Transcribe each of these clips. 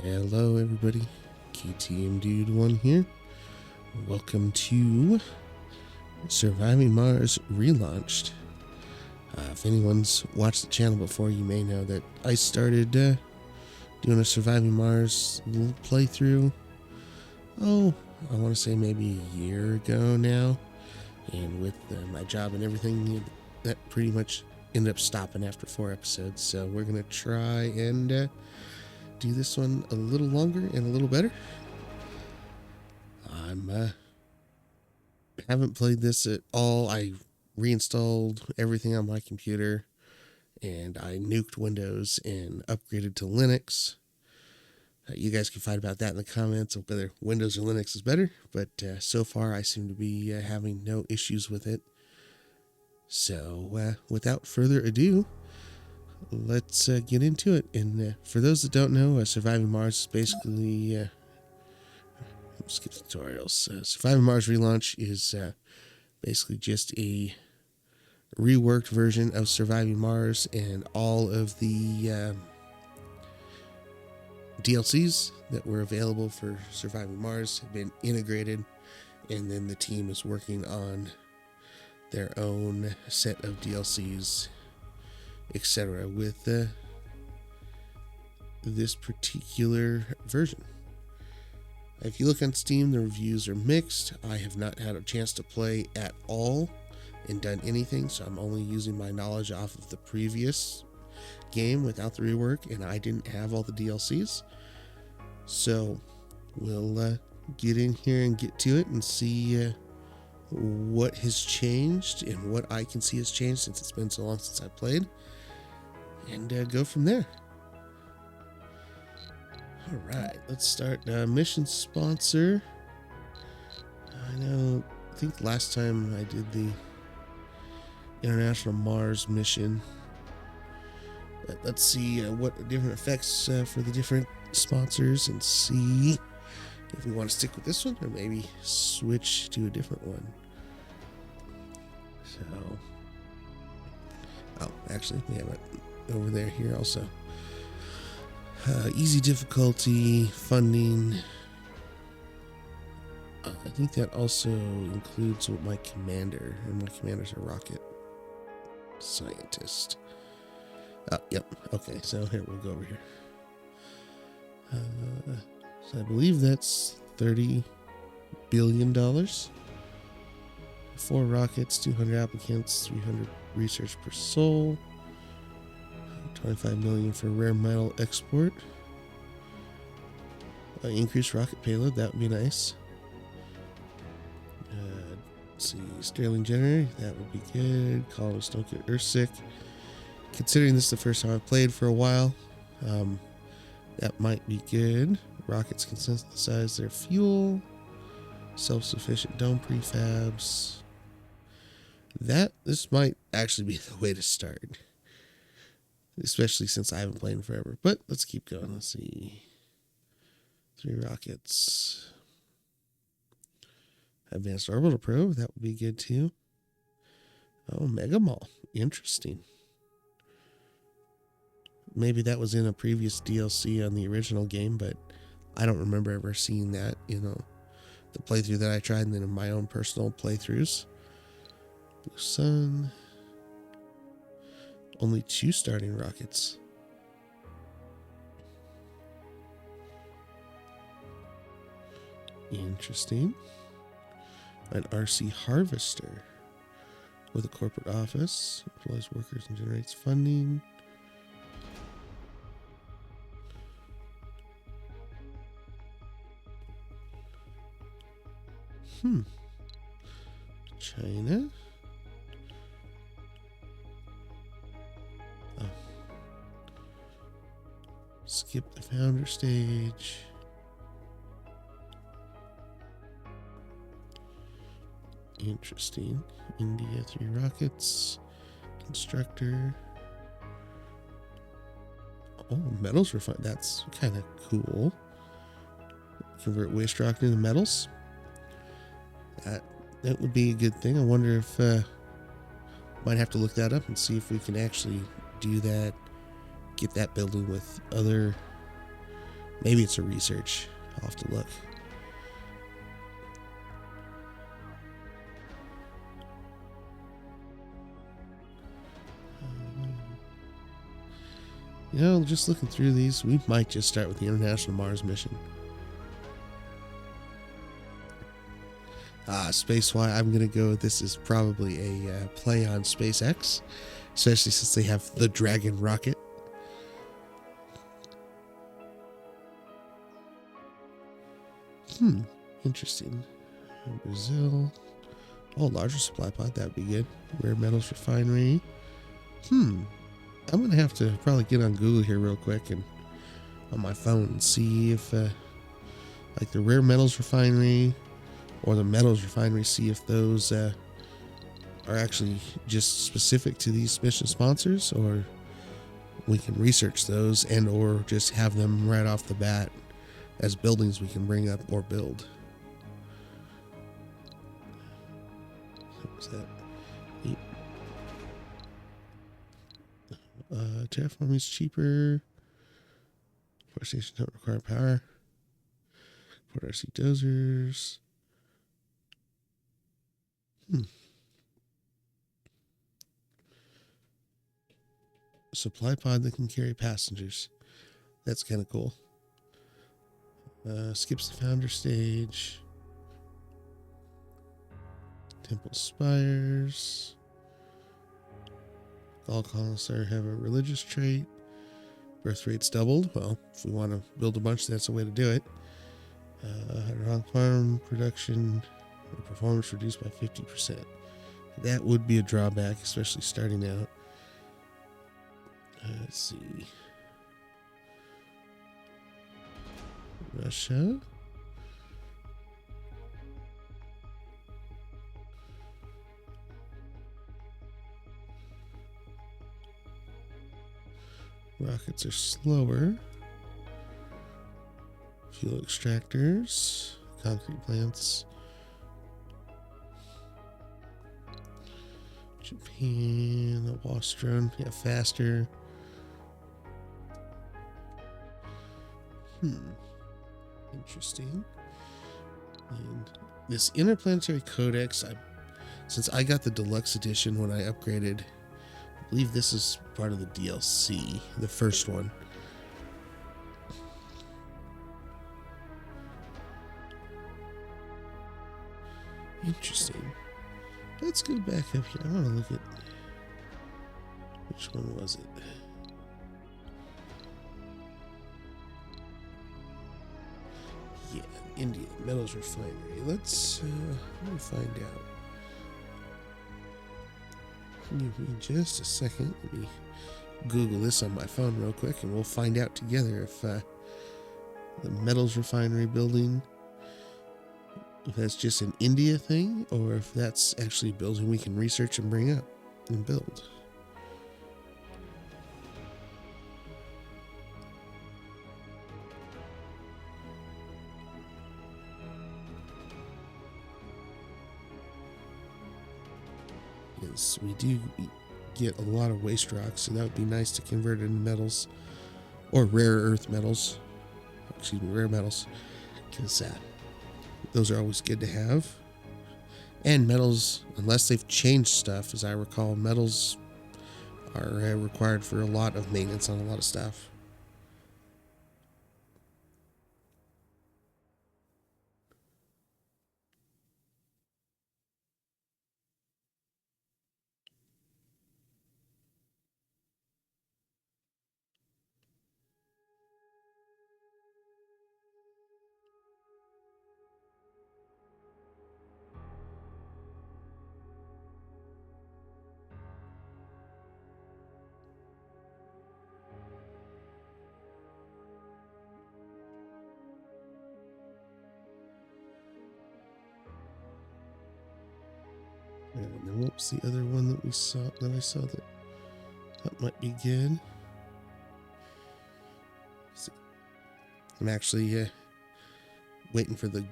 Hello everybody, KTM Dude 1 here. Welcome to Surviving Mars Relaunched. If anyone's watched the channel before, you may know that I started doing a Surviving Mars little playthrough, I want to say maybe a year ago now. And with my job and everything, that pretty much ended up stopping after 4 episodes. So we're going to try and do this one a little longer and a little better. I'm haven't played this at all. I reinstalled everything on my computer and I nuked Windows and upgraded to Linux. You guys can fight about that in the comments of whether Windows or Linux is better, but so far I seem to be having no issues with it. So without further ado, let's get into it. And for those that don't know, Surviving Mars is basically skip tutorials. Surviving Mars Relaunch is basically just a reworked version of Surviving Mars, and all of the DLCs that were available for Surviving Mars have been integrated, and then the team is working on their own set of DLCs, etc. with this particular version. If you look on Steam, the reviews are mixed. I have not had a chance to play at all and done anything, so I'm only using my knowledge off of the previous game without the rework, and I didn't have all the DLCs. So we'll get in here and get to it and see what has changed and what I can see has changed since it's been so long since I played, and go from there. Alright, let's start. Mission sponsor. I think last time I did the International Mars mission. But let's see what different effects for the different sponsors, and see if we want to stick with this one or maybe switch to a different one. So, actually, we have it over here also. Easy difficulty, funding. I think that also includes my commander, and my commander's a rocket scientist. Yep. Okay, so here we'll go over here. So I believe that's $30 billion. 4 rockets, 200 applicants, 300 research per soul. 25 million for rare metal export. Increased rocket payload, that would be nice. Let's see, Sterling generator, that would be good. Colonists don't get earthsick. Considering this is the first time I've played for a while, that might be good. Rockets can synthesize their fuel. Self-sufficient dome prefabs. This might actually be the way to start, especially since I haven't played in forever. But let's keep going. Let's see. 3 rockets. Advanced orbital probe, that would be good too. Oh, Mega Mall. Interesting. Maybe that was in a previous DLC on the original game, but I don't remember ever seeing that in the playthrough that I tried, and then in my own personal playthroughs. Blue Sun. Only 2 starting rockets. Interesting. An RC harvester with a corporate office, employs workers and generates funding. China. Skip the founder stage. Interesting. India, 3 rockets. Constructor. Oh, metals refined. That's kind of cool. Convert waste rock into metals. That would be a good thing. I wonder if might have to look that up and see if we can actually do that. Get that building with other Maybe it's a research. I'll have to look. You know, just looking through these, we might just start with the International Mars mission. Space-wise, I'm going to go, this is probably a play on SpaceX, especially since they have the Dragon rocket. Interesting. Brazil. Oh, larger supply pod, that'd be good. Rare metals refinery. I'm going to have to probably get on Google here real quick and on my phone and see if, like the rare metals refinery or the metals refinery, see if those are actually just specific to these mission sponsors, or we can research those and or just have them right off the bat as buildings we can bring up or build. What was that? Terraforming is cheaper. Power stations don't require power. Port RC dozers. Supply pod that can carry passengers. That's kind of cool. Skips the founder stage. Temple spires. All colonists have a religious trait. Birth rate's doubled. Well, if we want to build a bunch, that's a way to do it. Wrong farm production performance reduced by 50%. That would be a drawback, especially starting out. Let's see. Russia. Rockets are slower. Fuel extractors. Concrete plants. Japan. The Wastron. Yeah, faster. Interesting. And this Interplanetary Codex, since I got the deluxe edition when I upgraded, I believe this is part of the DLC, the first one. Interesting. Let's go back up here. I want to look at which one was it. Yeah, India Metals Refinery. Let's let me find out. Give me just a second. Let me Google this on my phone real quick, and we'll find out together if the metals refinery building, if that's just an India thing, or if that's actually a building we can research and bring up and build. Yes, we do get a lot of waste rocks, so that would be nice to convert into metals or rare earth metals. Excuse me, rare metals, because those are always good to have. And metals, unless they've changed stuff, as I recall, metals are required for a lot of maintenance on a lot of stuff. And then what was the other one that we saw? That I saw that might be good. I'm actually waiting for the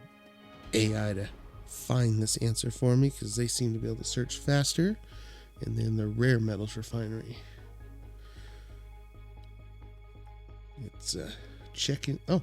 AI to find this answer for me, because they seem to be able to search faster. And then the rare metals refinery. It's checking. Oh,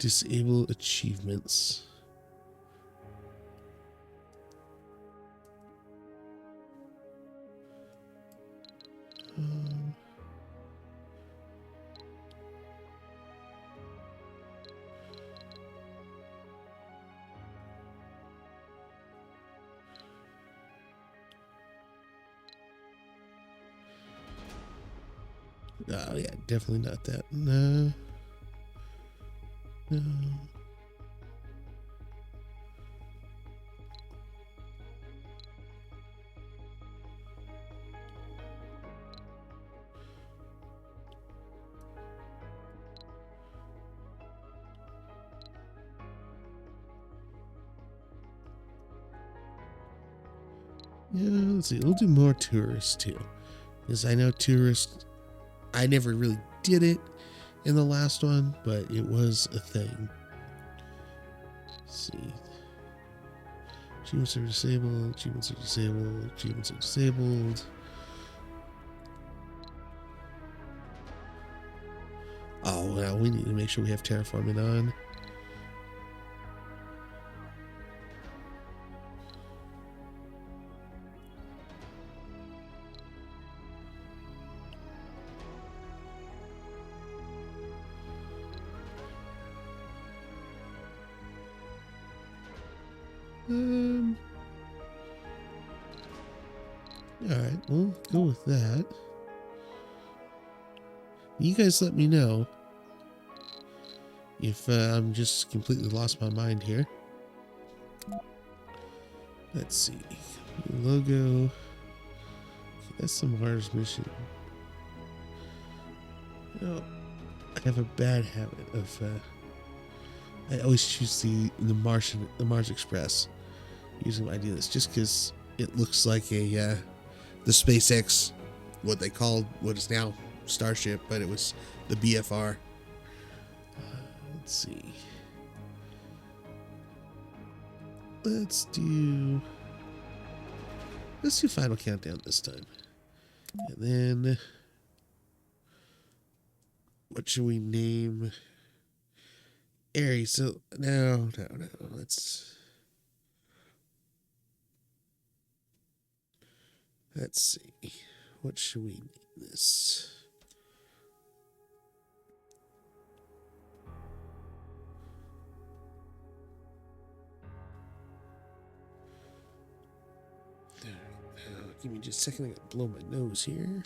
Disable achievements. Oh yeah, definitely not that. No. No. Yeah, let's see. We'll do more tourists too. Because I know tourists, I never really did it in the last one, but it was a thing. Let's see. Achievements are disabled, achievements are disabled, achievements are disabled. Oh, well, we need to make sure we have terraforming on. Alright, we'll go with that. You guys let me know if I'm just completely lost my mind here. Let's see. Logo. That's the Mars mission. Oh, I have a bad habit of I always choose the Mars Express. Usually I do this just because it looks like a the SpaceX, what they called what is now Starship, but it was the BFR. Let's see. Let's do Final Countdown this time. And then what should we name Aries? So no. Let's see. What should we name this? Give me just a second. I gotta blow my nose here.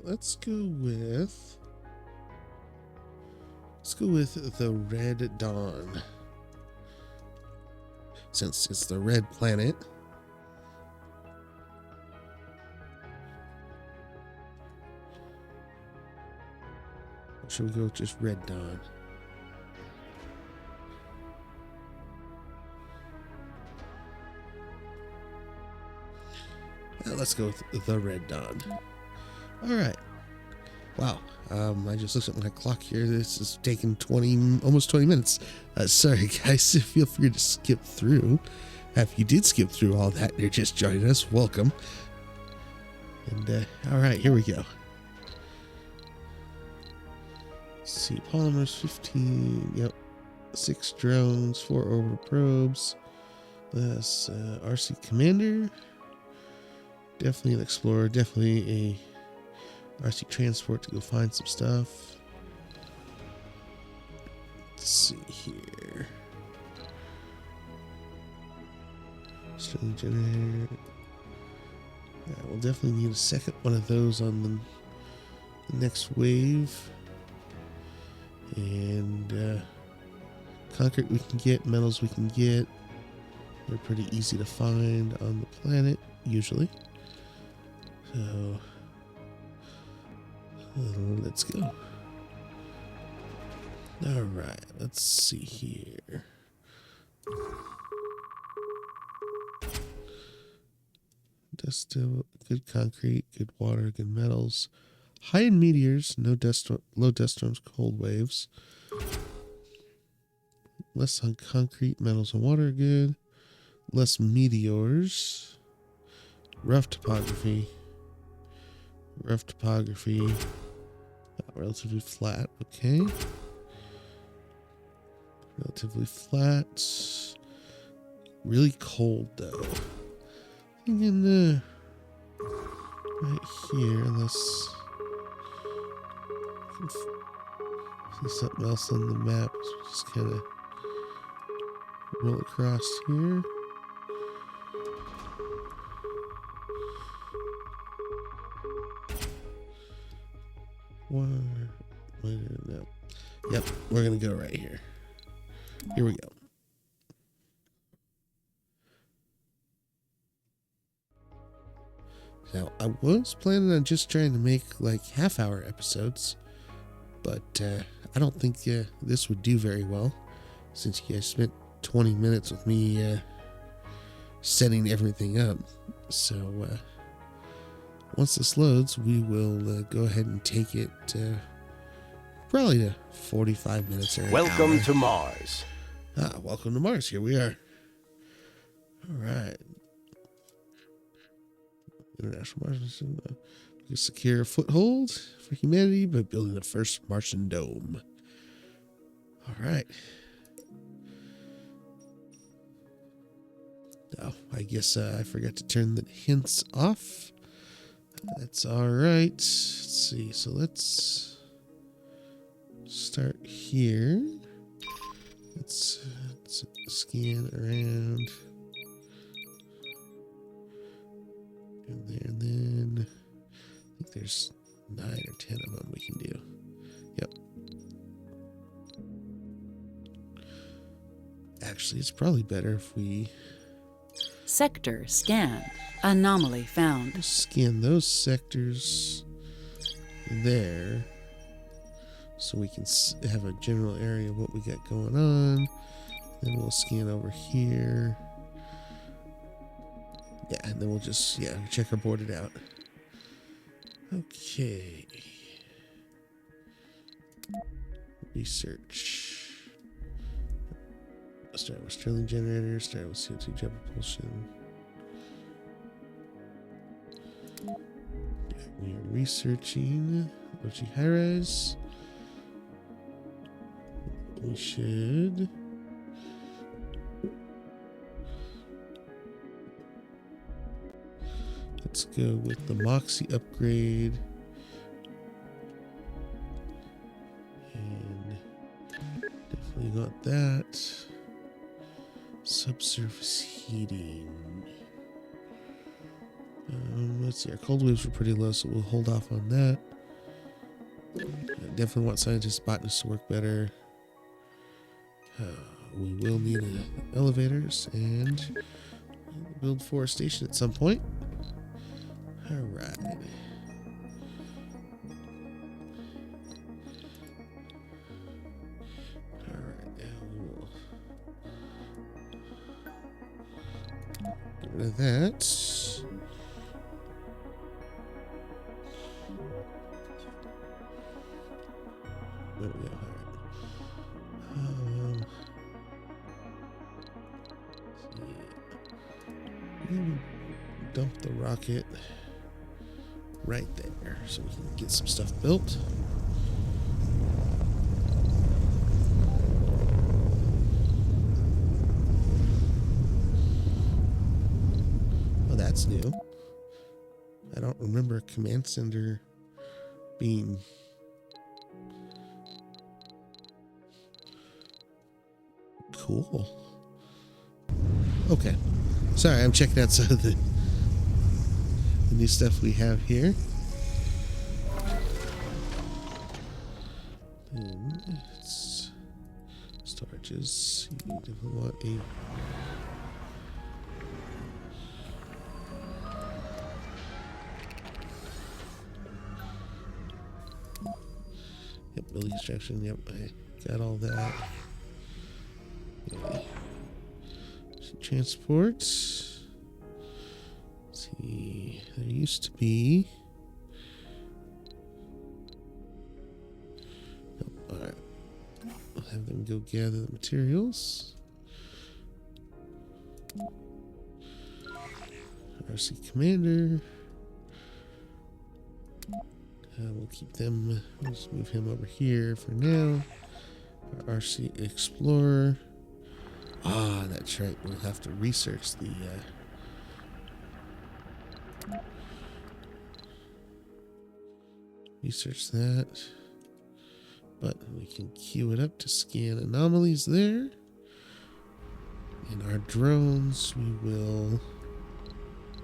Let's go with the Red Dawn. Since it's the red planet. Or should we go with just Red Dawn? Let's go with the Red Dawn. All right. Wow. I just looked at my clock here. This is taking almost 20 minutes. Sorry, guys. Feel free to skip through. If you did skip through all that, you're just joining us. Welcome. And all right, here we go. Let's see, polymers 15. Yep. 6 drones, 4 orbital probes. That's RC Commander. Definitely an explorer. Definitely a RC transport to go find some stuff. Let's see here. Sterling generator. Yeah, we'll definitely need a second one of those on the next wave. And concrete we can get, metals we can get. They're pretty easy to find on the planet, usually. So, let's go. Alright, let's see here. Dust, good concrete, good water, good metals. High in meteors, no low dust storms, cold waves. Less on concrete, metals, and water, good. Less meteors. Rough topography. Rough topography. Relatively flat, okay. Relatively flat. Really cold, though. Thinking, right here, unless I can see something else on the map. So just kind of roll across here. No. Yep, we're gonna go right here. Here we go. Now, I was planning on just trying to make like half-hour episodes, but I don't think this would do very well, since you guys spent 20 minutes with me setting everything up. So once this loads, we will go ahead and take it probably to 45 minutes or an Welcome hour. to Mars. Welcome to Mars. Here we are. All right. International Mars. We can secure a foothold for humanity by building the first Martian dome. All right. Oh, I guess I forgot to turn the hints off. That's all right. Let's see. So let's start here. Let's scan around. And there, and then I think there's 9 or 10 of them we can do. Yep. Actually, it's probably better if we Sector scan. Anomaly found. scan those sectors there, so we can have a general area of what we got going on. Then we'll scan over here. Yeah, and then we'll just, check our board it out. Okay. Research. Start with Stirling generator, start with CO2 jet propulsion. We are researching Ochi High-Rise. We should... Let's go with the Moxie upgrade. And definitely got that. Subsurface heating. Let's see, our cold waves were pretty low, so we'll hold off on that. Definitely want scientists, botanists to work better. We will need elevators and build forestation at some point. All right. All right, now we will get rid of that. There we go. All right. Dump the rocket right there so we can get some stuff built. Oh, that's new. I don't remember a command center being cool. Okay. Sorry, I'm checking out some of the new stuff we have here. And it's storages. You definitely want a Building extraction, yep, I got all that. Okay. Transport. Let's see, there used to be. Oh, alright. I'll have them go gather the materials. RC Commander. We'll keep them. We'll just move him over here for now. Our RC Explorer. Ah, that's right. We'll have to research the. Research that. But we can queue it up to scan anomalies there. In our drones, we will.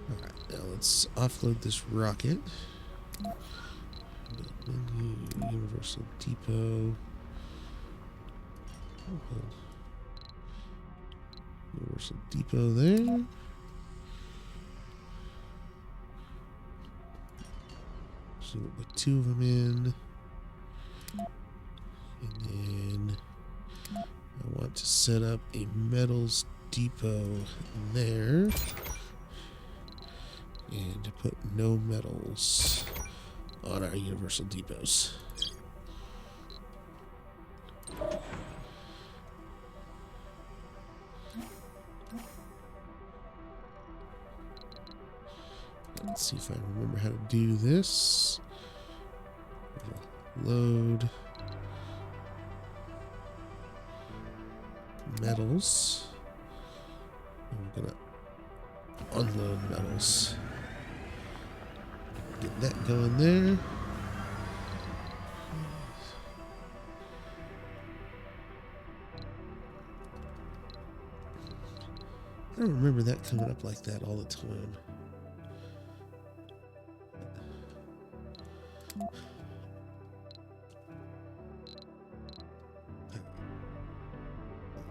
Alright, now let's offload this rocket. Universal Depot. Universal Depot there. So we'll put 2 of them in. And then I want to set up a metals depot there. And to put no metals on our universal depots. Let's see if I remember how to do this. Load metals. I'm gonna unload metals. Get that going there. I don't remember that coming up like that all the time.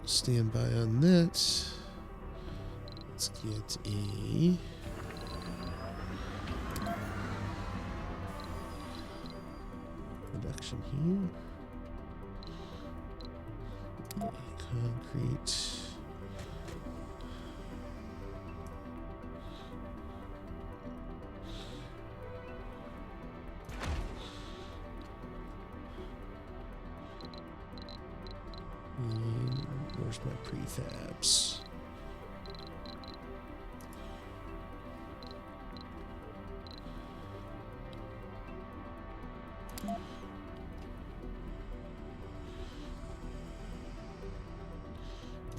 Stand by on that. Let's get a production here. Concrete. And where's my prefabs?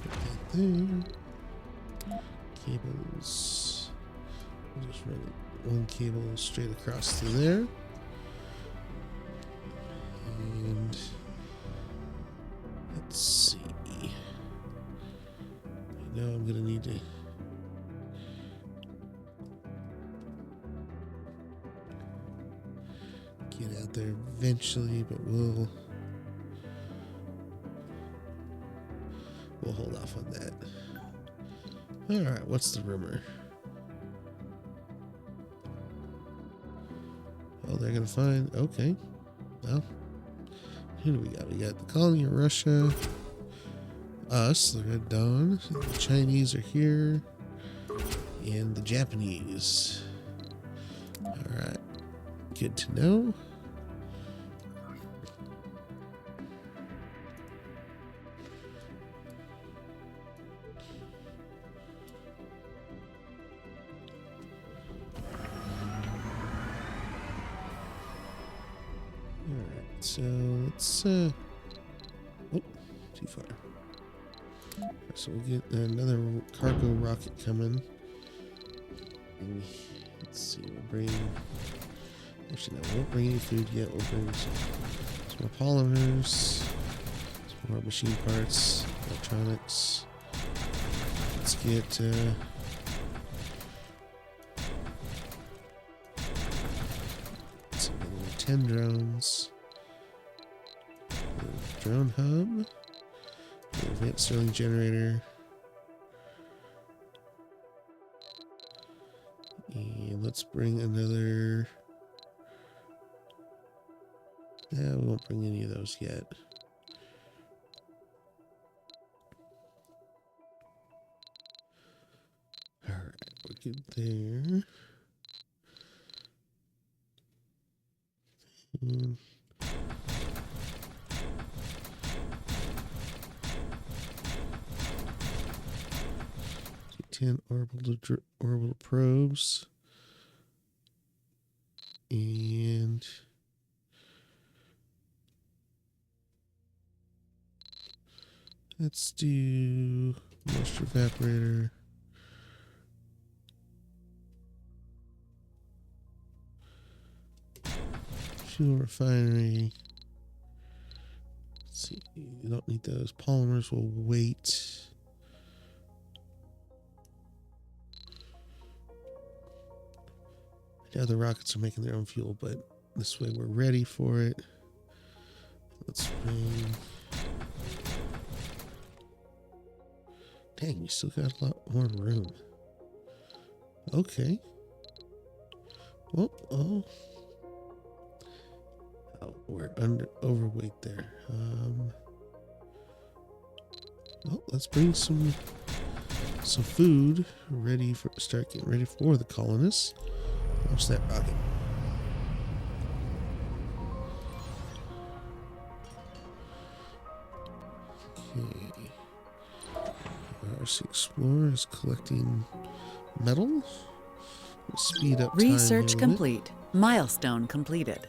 Put that there. Cables. We'll just run one cable straight across to there. And let's see. I know I'm gonna need to get out there eventually, but we'll hold off on that. Alright, what's the rumor? Oh, they're gonna find. Okay. Well, who do we got? We got the colony of Russia, us, the Red Dawn, the Chinese are here, and the Japanese. Alright. Good to know. Alright, so let's oh, too far. So we'll get another cargo rocket coming. And let's see, we'll bring. Actually, no, we won't bring any food yet. We'll bring some more polymers, some more machine parts, electronics. Let's get some 10 drones. Drone hub. Advanced Sterling generator. And let's bring another Yeah, we won't bring any of those yet. Alright, we're good there. And 10 orbital probes. And let's do moisture evaporator. Fuel refinery. Let's see, you don't need those. Polymers will wait. Yeah, the rockets are making their own fuel, but this way we're ready for it. Let's bring... Dang, we still got a lot more room. Okay. Oh, we're overweight there. Well, let's bring some food ready for start getting ready for the colonists. Watch that rocket. Okay. RC Explorer is collecting metal. We'll speed up time Research here a complete. bit. Milestone completed.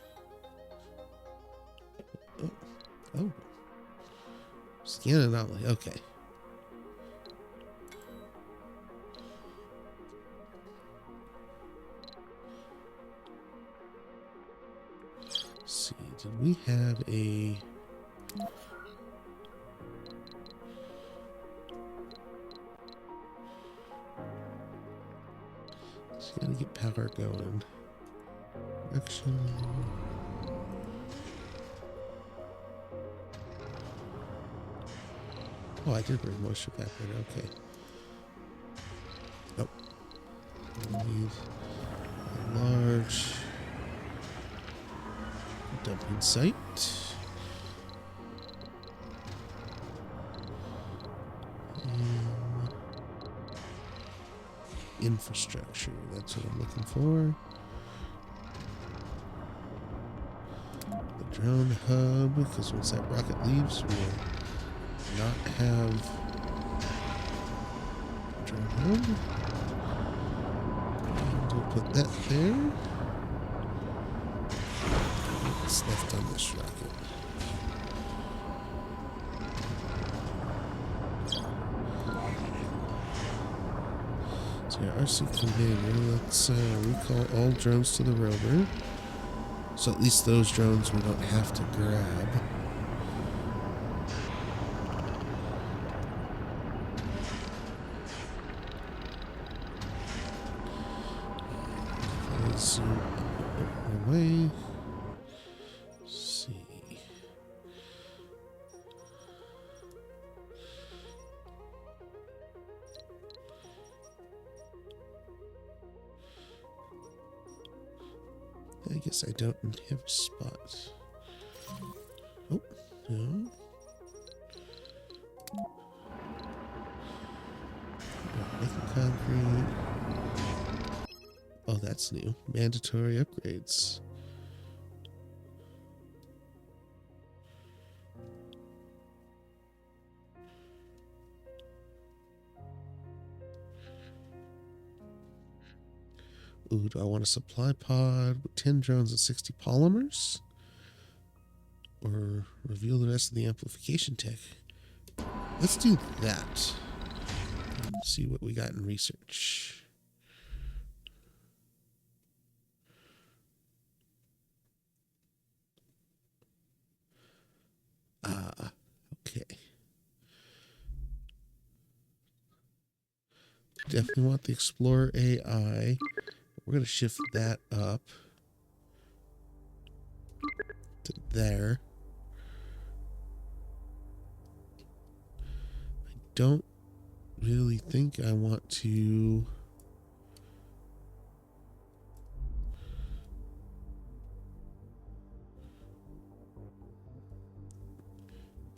Oh. Scan anomaly. Okay. Let's see. Did we have a... Just gotta get power going. Action. Oh, I did bring moisture evaporator. Okay. Oh. We need a large dumping site. And infrastructure. That's what I'm looking for. The drone hub, because once that rocket leaves, we'll not have a drone hub. And we'll put that there. What's left on this rocket? So yeah, RC conveyor. Let's recall all drones to the rover. So at least those drones we don't have to grab. Zoom away. Let's see. I guess I don't have a spot. Oh, no. Making concrete. Oh, that's new. Mandatory upgrades. Ooh, do I want a supply pod with 10 drones and 60 polymers? Or reveal the rest of the amplification tech? Let's do that. Let's see what we got in research. Okay. Definitely want the Explorer AI. We're going to shift that up to there. I don't really think I want to...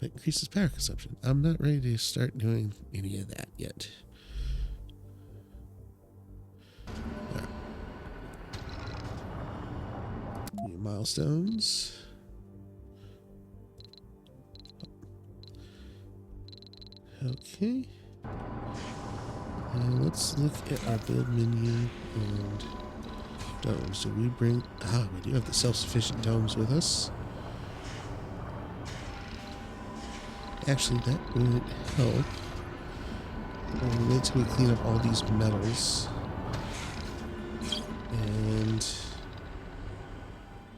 But increases power consumption. I'm not ready to start doing any of that yet. Right. New milestones. Okay. Let's look at our build menu and domes. Do we bring... we do have the self-sufficient domes with us. Actually, that would help. We'll wait till we clean up all these metals. And...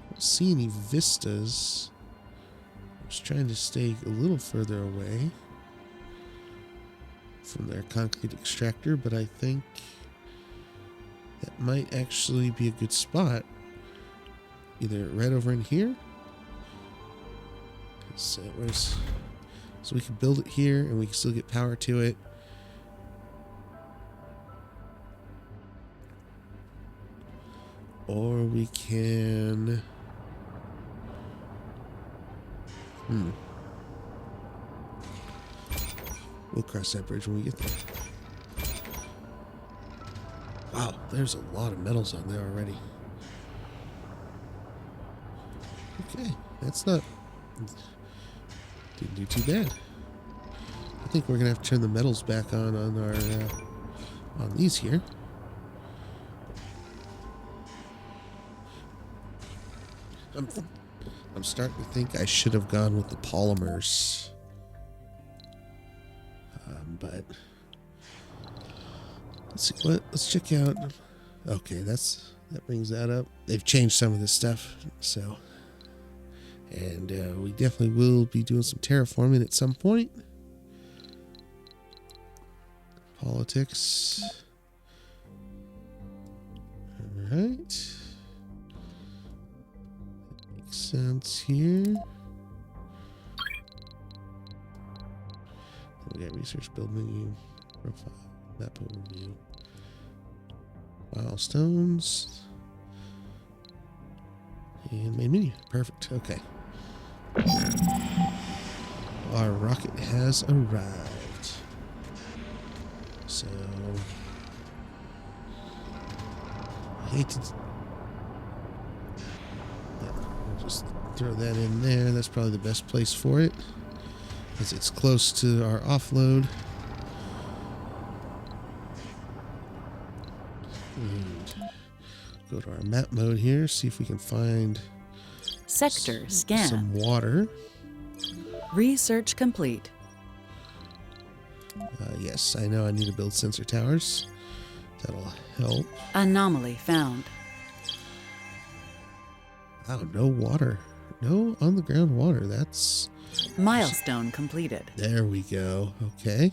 I don't see any vistas. I was trying to stay a little further away from their concrete extractor, but I think that might actually be a good spot. Either right over in here. So we can build it here and we can still get power to it. Or we can... We'll cross that bridge when we get there. Wow, there's a lot of metals on there already. Okay, that's not... Didn't do too bad. I think we're gonna have to turn the metals back on our on these here. I'm starting to think I should have gone with the polymers. But let's see let's check out. Okay, that brings that up. They've changed some of this stuff, so and we definitely will be doing some terraforming at some point. Politics. All right. That makes sense here. We got research, build menu, profile, map overview, milestones, and main menu. Perfect. Okay. Our rocket has arrived. So I hate to... Yeah, we'll just throw that in there. That's probably the best place for it, as it's close to our offload. And go to our map mode here, see if we can find Sector scan. some water. Research complete. Yes, I know I need to build sensor towers. That'll help. Anomaly found. Oh, no water. No on-the-ground water. That's... Milestone completed. There we go. Okay.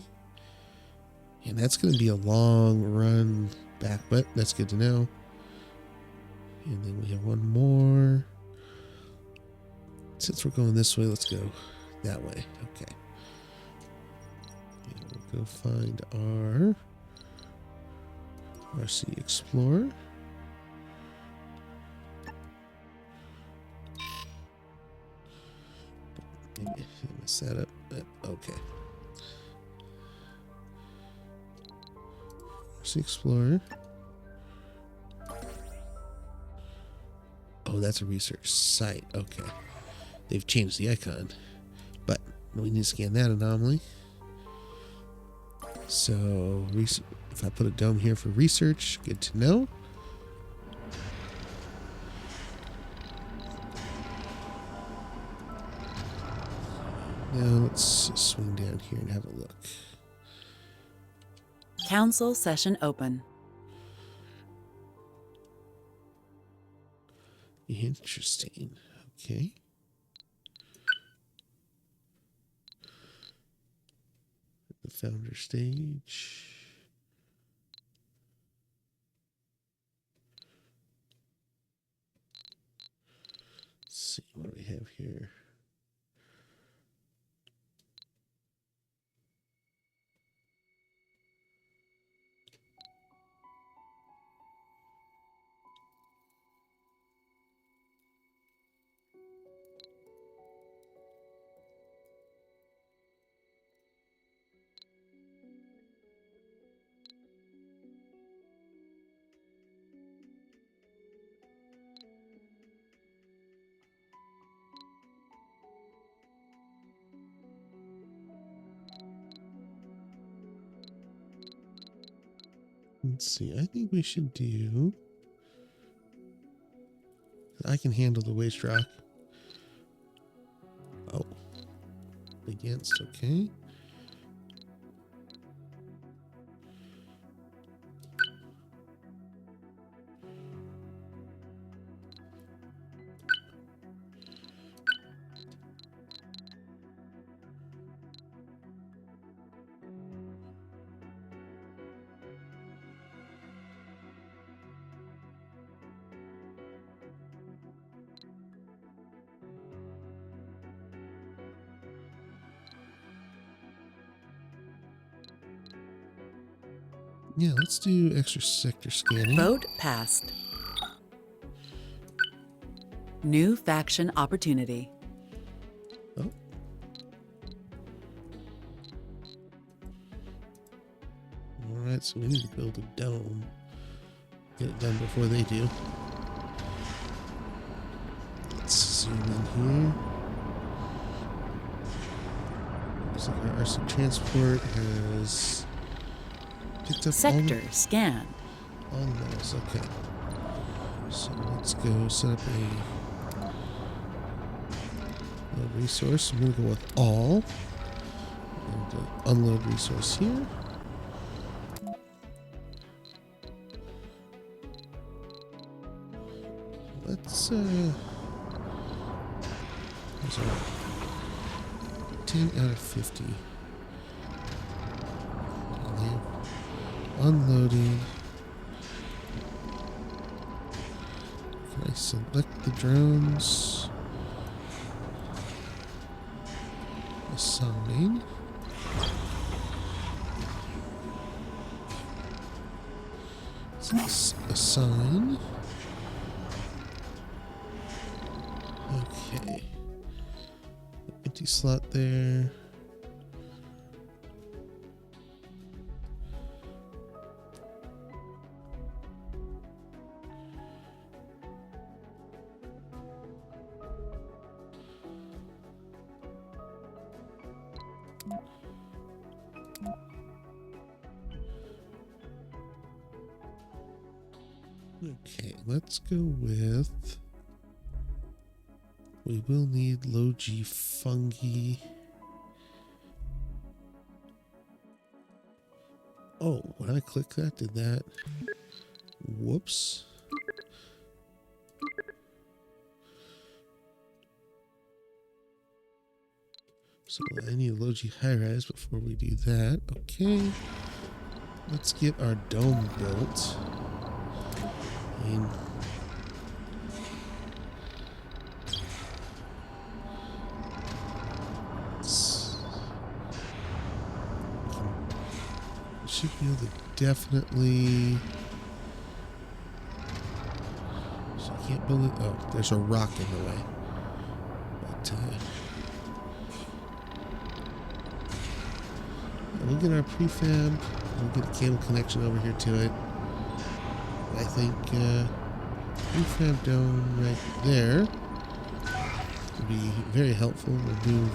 And that's going to be a long run back, but that's good to know. And then we have one more. Since we're going this way, let's go that way. Okay. And we'll go find our RC Explorer. Maybe I messed that up. Okay. RC Explorer. Oh, that's a research site. Okay. They've changed the icon. But we need to scan that anomaly. So, if I put a dome here for research, good to know. Now let's swing down here and have a look. Council session open. Interesting. Okay. The founder stage. Let's see, what do we have here? Let's see. I think we should do. I can handle the waste rock. Oh. Against, okay. Yeah, let's do extra sector scanning. Vote passed. New faction opportunity. Oh. Alright, so we need to build a dome. Get it done before they do. Let's zoom in here. Looks like our RC transport has picked up Sector scanned. all the metals. Okay. So let's go set up a resource. I'm going to go with all. And unload resource here. Let's there's our 10 out of 50. Unloading. Can I select the drones? Assign. Assign. Okay. Empty slot there. Okay, let's go with. We will need low G fungi. Oh, when I click that, did that? Whoops. So I need a low G high rise before we do that. Okay. Let's get our dome built. And should be able to definitely. So I can't build it. Oh, there's a rock in the way. But we'll get our prefab. We'll get a cable connection over here to it. I think prefab dome right there would be very helpful. We'll move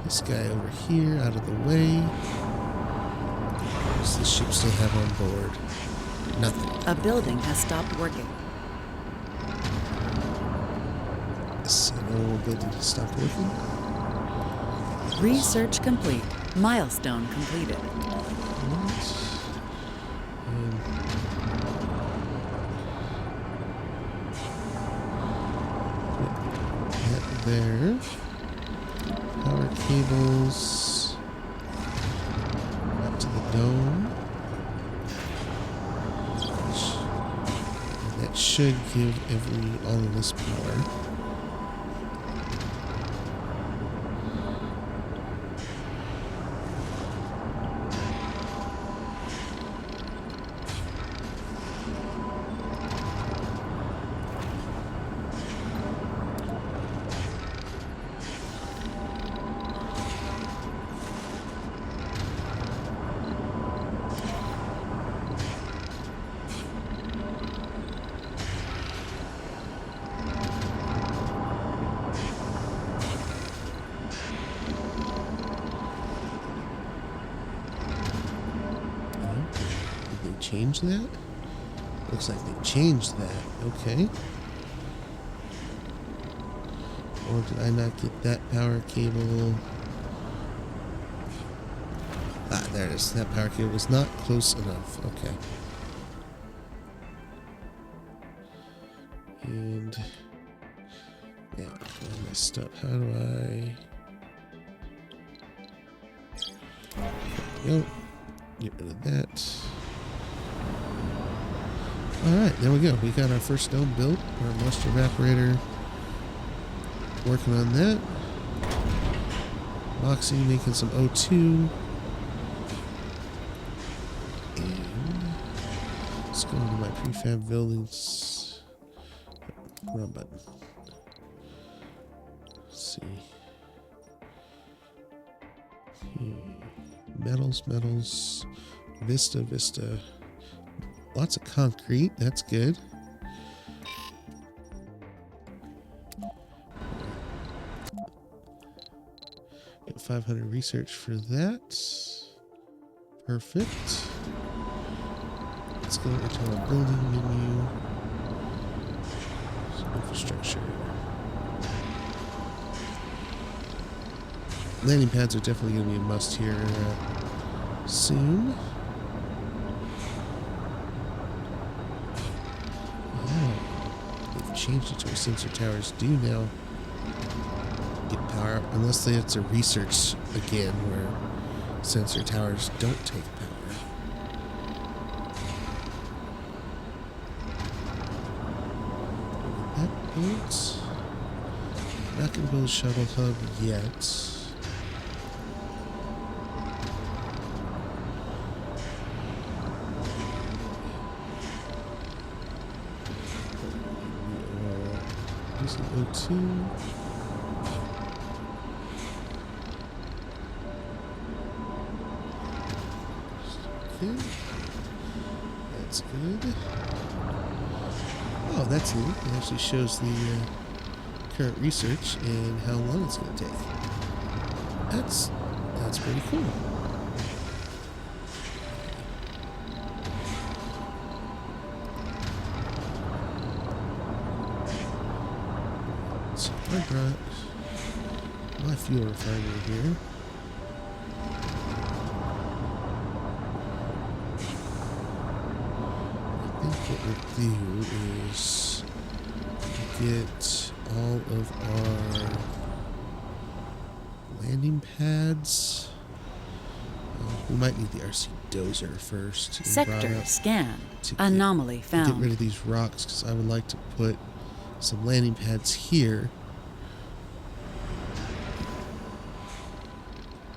this guy over here out of the way. What does the ship still have on board? Nothing. A building has stopped working. So no building has stopped working. Research complete. Milestone completed. There. Power cables up to the dome. That should give all of this power. change that? Looks like they changed that. Okay. Or did I not get that power cable? Ah, there it is. That power cable was not close enough. Okay. And yeah, I messed up. How do I? There we go. Get rid of that. Alright, there we go. We got our first dome built. Our moisture evaporator. Working on that. Moxie making some O2. And let's go into my prefab buildings. Wrong button. Let's see. Metals. Vista. Lots of concrete. That's good. Get 500 research for that. Perfect. Let's go into our building menu. Infrastructure. Landing pads are definitely going to be a must here soon. Oh, they've changed it to where sensor towers do now get power up, unless it's a research again where sensor towers don't take power. That built. Not going to build a shuttle hub yet. Using O2. Okay. That's good. Oh, that's neat. It actually shows the current research and how long it's going to take. That's pretty cool. So I brought my fuel refinery here. I think what we'll do is get all of our landing pads. We might need the RC dozer first. Sector scan. Anomaly found. Get rid of these rocks because I would like to put some landing pads here.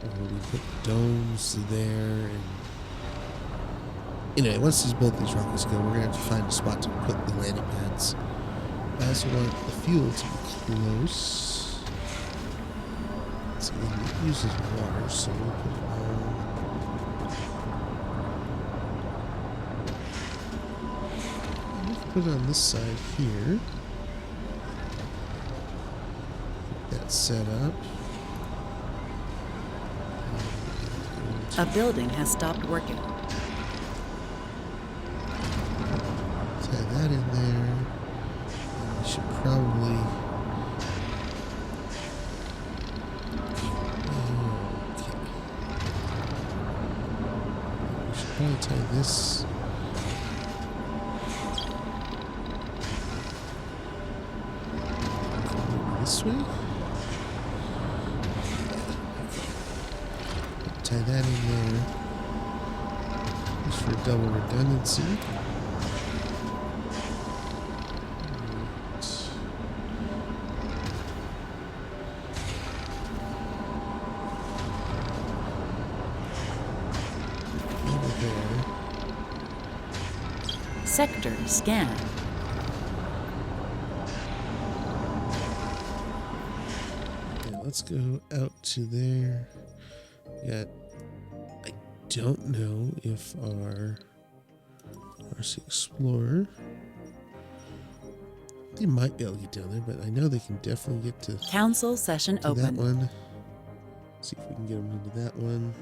Or we put domes there. And anyway, once both these rockets go, we're going to have to find a spot to put the landing pads. I also want the fuel to be close. So it uses water, so we'll put it on. We can put it on this side here. Get that set up. A building has stopped working. Tie that in there. We should probably. Okay. We should probably tie this. This way. Tie that in there. Just for double redundancy. Sector scan. Yeah, let's go out to there. Got. I don't know if our RC Explorer. They might be able to get down there, but I know they can definitely get to Council session that open. one. See if we can get them into that one.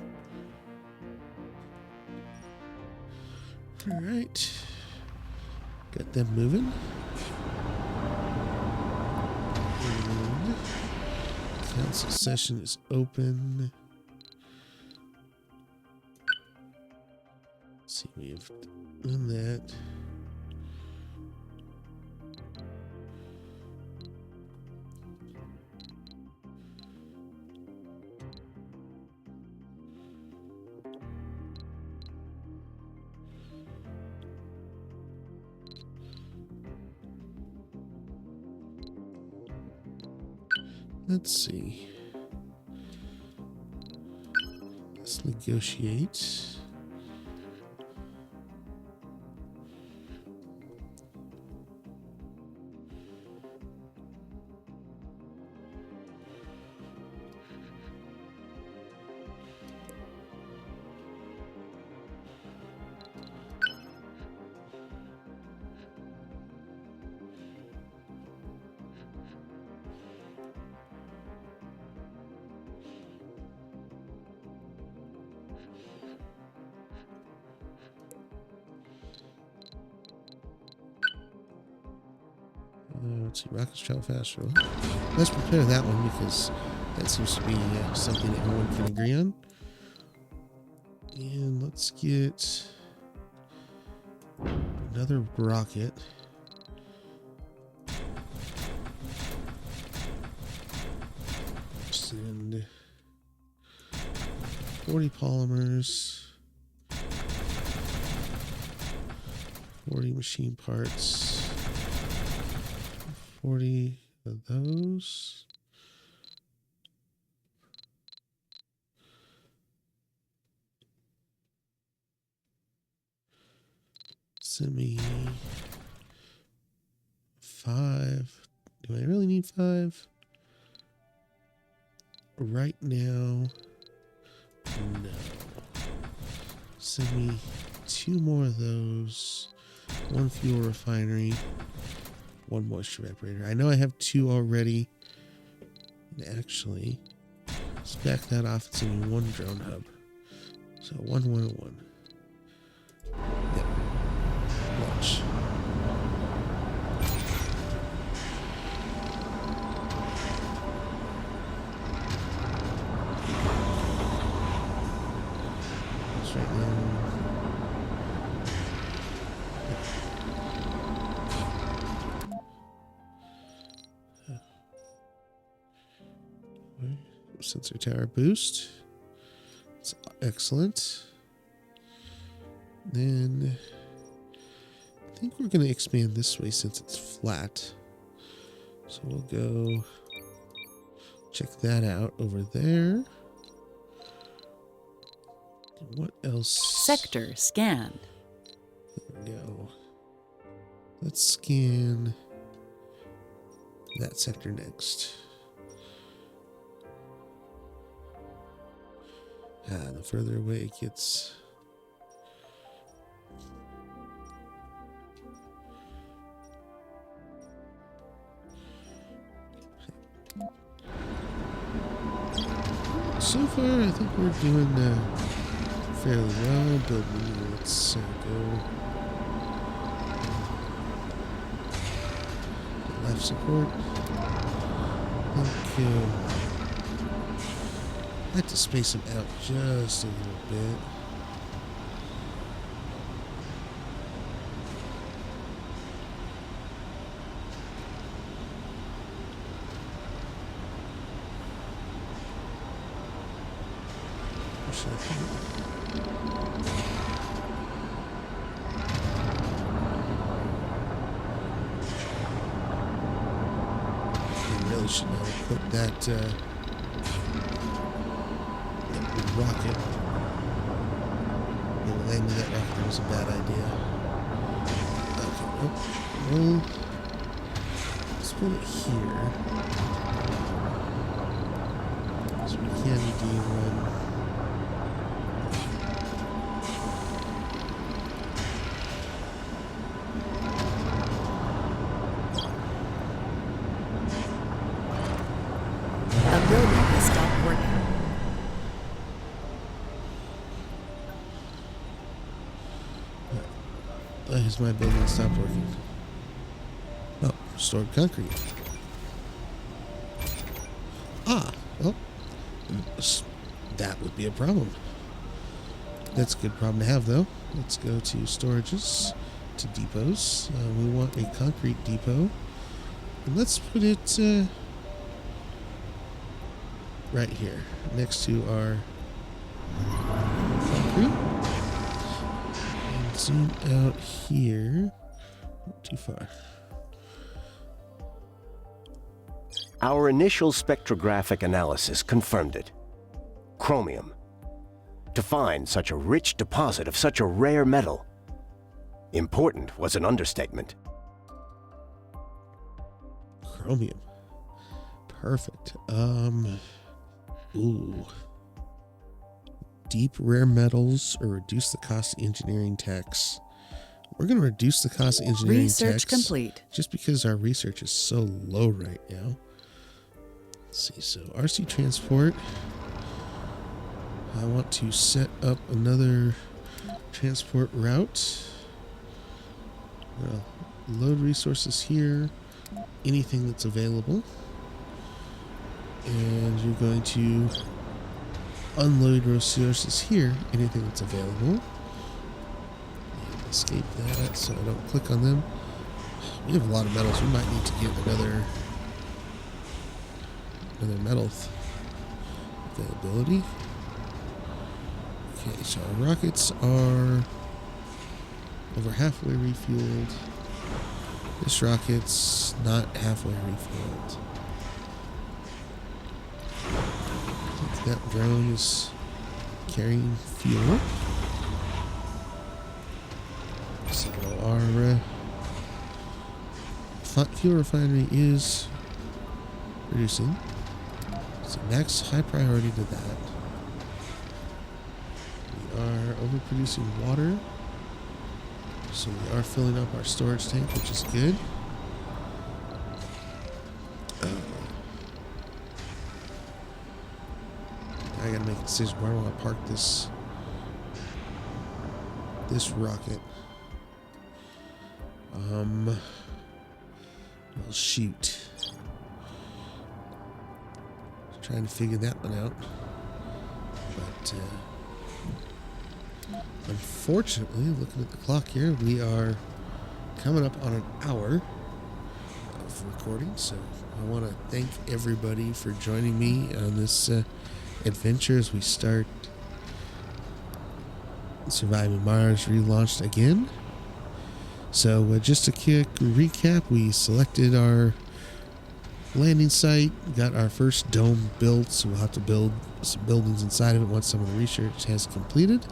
Alright. Got them moving. And council session is open. Let's see, we have done that. Let's see. Let's negotiate. Let's see, rockets travel faster. Let's prepare that one because that seems to be something everyone can agree on. And let's get another rocket. Send 40 polymers, 40 machine parts. 40 of those. Send me 5. Do I really need 5? Right now, no. Send me 2 more of those. 1 fuel refinery. 1 moisture evaporator. I know I have 2 already. And actually, let's back that off. It's only 1 drone hub. So 1, 1, 1. Yep. Launch. That's right now. Sensor tower boost. It's excellent. Then I think we're going to expand this way since it's flat. So we'll go check that out over there. And what else? Sector scanned. There we go. Let's scan that sector next. The further away it gets. So far, I think we're doing fairly well. Building, let's go. Life support. Thank you. I like to space them out just a little bit. I really should not have put that rocket. Landing that rocket was a bad idea. Okay, well, let's put it here. So we can do one. A building has stopped working. has my building stopped working? Oh, stored concrete. Ah, well, that would be a problem. That's a good problem to have, though. Let's go to storages, to depots. We want a concrete depot. And let's put it right here, next to our concrete. And zoom out here. Not too far. Our initial spectrographic analysis confirmed it. Chromium. To find such a rich deposit of such a rare metal. Important was an understatement. Chromium. Perfect. Ooh. Deep rare metals or reduce the cost of engineering tax. We're going to reduce the cost of engineering Research tax complete. just because our research is so low right now. Let's see, so RC transport. I want to set up another transport route. Well, load resources here, anything that's available. And you're going to unload resources here, anything that's available. And escape that so I don't click on them. We have a lot of metals. We might need to get another metal availability. Okay, so our rockets are over halfway refueled. This rocket's not halfway refueled. I think that drone is carrying fuel. So our fuel refinery is reducing. So max high priority to that. We are overproducing water. So we are filling up our storage tank, which is good. I gotta make a decision where I want to park this rocket. Well, shoot. Trying to figure that one out. But unfortunately, looking at the clock here, we are coming up on an hour of recording. So I want to thank everybody for joining me on this adventure as we start Surviving Mars Relaunched again. So just a quick recap, we selected our landing site, got our first dome built, so we'll have to build some buildings inside of it once some of the research has completed.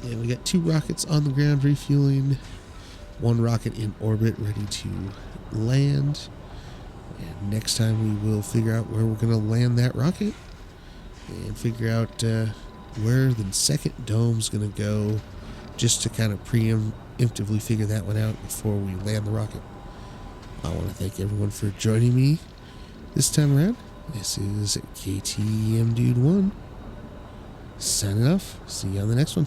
And we got 2 rockets on the ground refueling, 1 rocket in orbit ready to land. And next time we will figure out where we're going to land that rocket and figure out where the second dome's going to go, just to kind of preemptively figure that one out before we land the rocket. I want to thank everyone for joining me this time around. This is KTM Dude 1 signing off. See you on the next one.